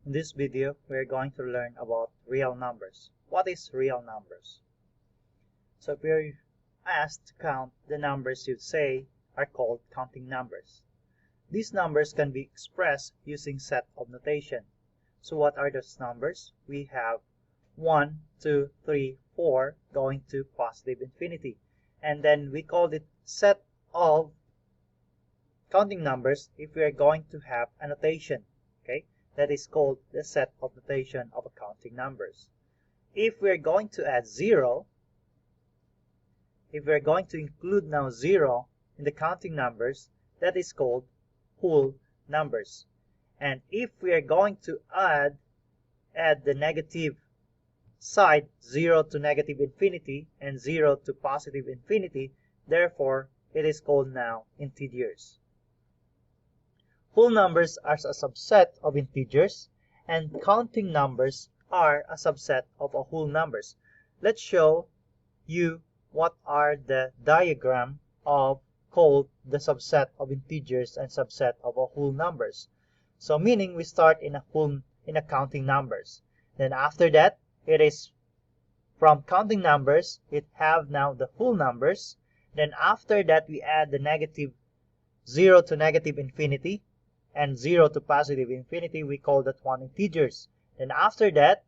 In this video, we are going to learn about real numbers. What is real numbers? So if you're asked to count, the numbers you'd say are called counting numbers. These numbers can be expressed using set of notation. So what are those numbers? We have 1, 2, 3, 4 going to positive infinity. And then we called it set of counting numbers if we are going to have a notation. Okay? That is called the set of notation of counting numbers. If we're going to add 0, if we're going to include now 0 in the counting numbers, that is called whole numbers. And if we are going to add the negative side, 0 to negative infinity and 0 to positive infinity, therefore it is called now integers. Whole numbers are a subset of integers, and counting numbers are a subset of whole numbers. Let's show you what are the diagram of called the subset of integers and subset of whole numbers. So meaning we start in a counting numbers. Then after that, it is from counting numbers, it have now the whole numbers. Then after that, we add the negative 0 to negative infinity and 0 to positive infinity. We call that one integers. Then after that,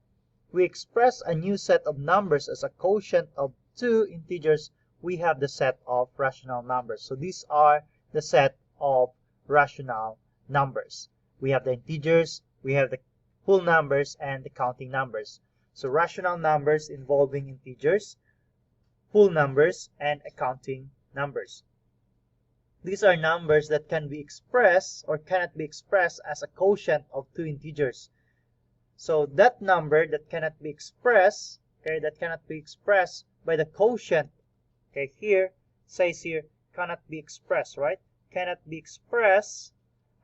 we express a new set of numbers as a quotient of two integers. We have the set of rational numbers. So these are the set of rational numbers. We have the integers, we have the whole numbers, and the counting numbers. So rational numbers involving integers, whole numbers, and counting numbers. These are numbers that can be expressed or cannot be expressed as a quotient of two integers. So that number that cannot be expressed, okay, that cannot be expressed by the quotient, okay, here, says here, cannot be expressed, right? Cannot be expressed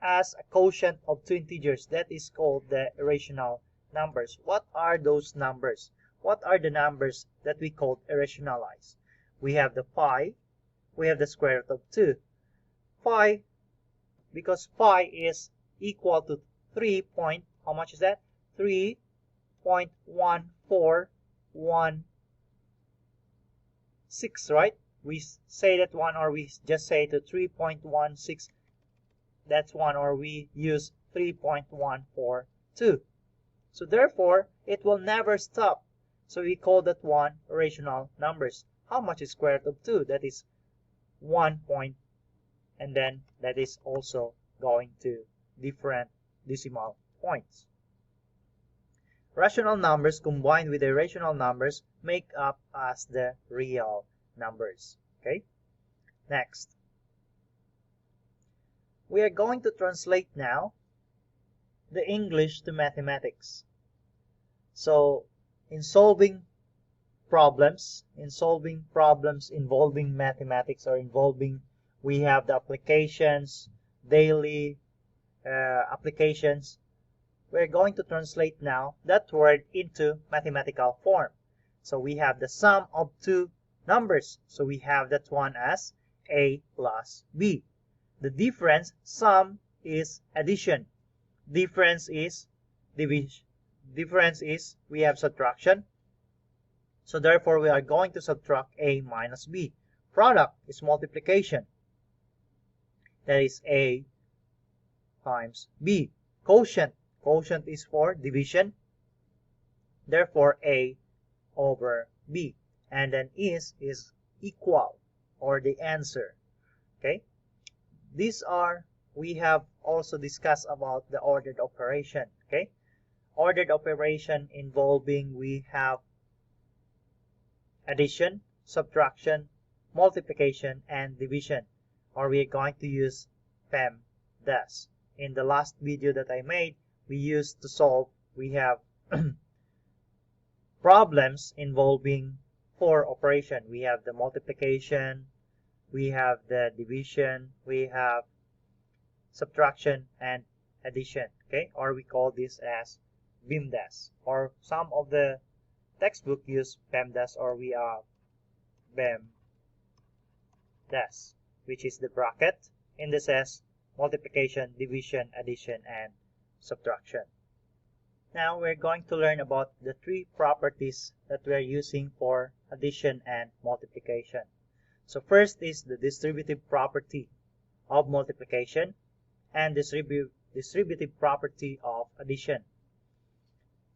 as a quotient of two integers. That is called the irrational numbers. What are those numbers? What are the numbers that we call irrationalized? We have the pi, we have the square root of 2. Pi, because pi is equal to 3 point, how much is that? 3.1416, right? We say that one, or we just say to 3.16, that's one, or we use 3.142. So therefore, it will never stop. So we call that one irrational numbers. How much is square root of 2? That is 1 point. And then that is also going to different decimal points. Rational numbers combined with irrational numbers make up as the real numbers. Okay? Next. We are going to translate now the English to mathematics. So in solving problems involving mathematics or involving, we have the applications, daily applications. We're going to translate now that word into mathematical form. So we have the sum of two numbers. So we have that one as A plus B. The difference, sum, is addition. Difference is division. Difference is we have subtraction. So therefore we are going to subtract A minus B. Product is multiplication. That is A times B. Quotient. Quotient is for division. Therefore A over B. And then is equal, or the answer. Okay. These are, we have also discussed about the ordered operation. Okay. Ordered operation involving, we have addition, subtraction, multiplication, and division. Or we are going to use PEMDAS. In the last video that I made, we used to solve, we have problems involving 4 operation. We have the multiplication, we have the division, we have subtraction, and addition. Okay, or we call this as BIMDAS, or some of the textbook use PEMDAS, or we are BEMDAS, which is the bracket, indices, multiplication, division, addition, and subtraction. Now we're going to learn about the three properties that we're using for addition and multiplication. So first is the distributive property of multiplication and distributive property of addition.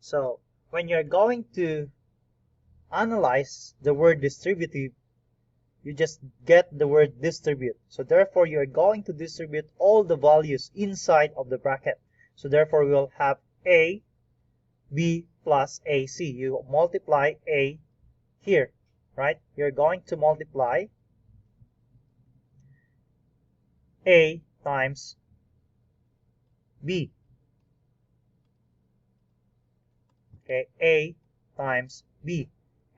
So when you're going to analyze the word distributive, you just get the word distribute. So therefore, you're going to distribute all the values inside of the bracket. So therefore, we will have A, B plus AC. You multiply A here, right? You're going to multiply A times B. Okay, A times B.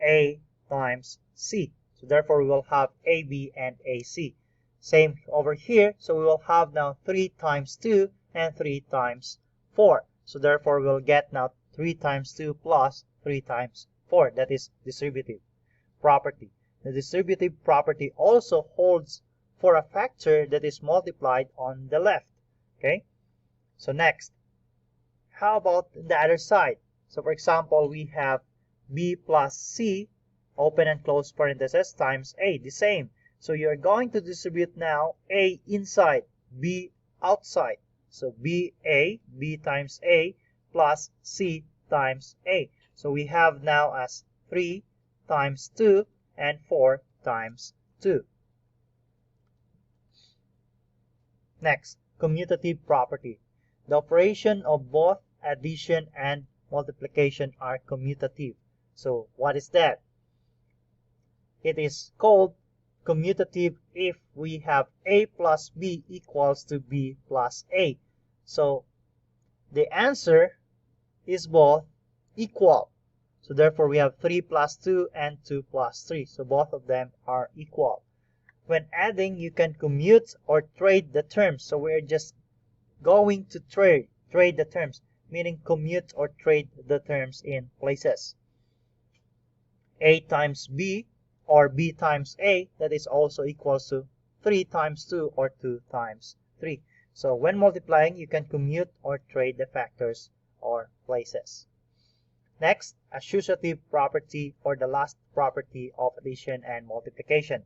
A times C. So therefore, we will have AB and AC. Same over here. So we will have now 3 times 2 and 3 times 4. So therefore, we'll get now 3 times 2 plus 3 times 4. That is distributive property. The distributive property also holds for a factor that is multiplied on the left. Okay. So next, how about the other side? So for example, we have B plus C, open and close parentheses, times A, the same. So you're going to distribute now A inside, B outside. So B times A plus C times A. So we have now as 3 times 2 and 4 times 2. Next, commutative property. The operation of both addition and multiplication are commutative. So what is that? It is called commutative if we have A plus B equals to B plus A. So the answer is both equal. So therefore we have 3 plus 2 and 2 plus 3. So both of them are equal. When adding, you can commute or trade the terms. So we're just going to trade the terms, meaning commute or trade the terms in places. A times B or B times A, that is also equals to 3 times 2 or 2 times 3. So when multiplying, you can commute or trade the factors or places. Next, associative property, or the last property of addition and multiplication.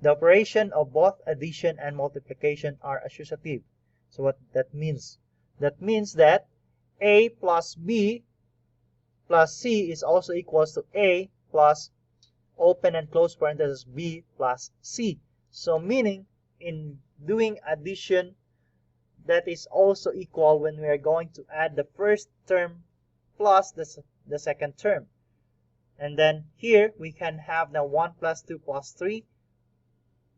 The operation of both addition and multiplication are associative. So what that means? That means that A plus B plus C is also equals to A plus open and close parenthesis B plus C. So meaning in doing addition, that is also equal when we are going to add the first term plus the second term. And then here we can have now 1 plus 2 plus 3,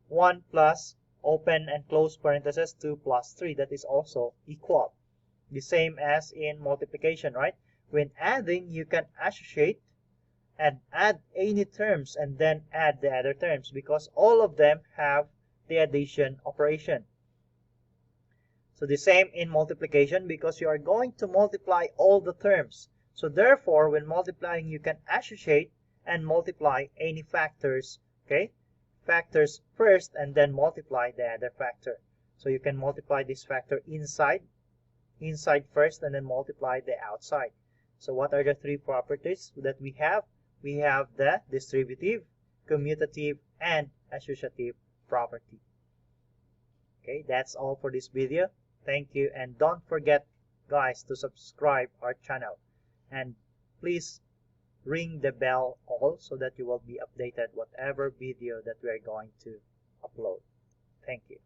1 plus open and close parenthesis 2 plus 3. That is also equal. The same as in multiplication, right? When adding, you can associate and add any terms and then add the other terms because all of them have the addition operation. So the same in multiplication because you are going to multiply all the terms. So therefore, when multiplying, you can associate and multiply any factors, okay? Factors first and then multiply the other factor. So you can multiply this factor inside first and then multiply the outside. So what are the three properties that we have? We have the distributive, commutative, and associative property. Okay, that's all for this video. Thank you, and don't forget, guys, to subscribe our channel. And please ring the bell all so that you will be updated whatever video that we are going to upload. Thank you.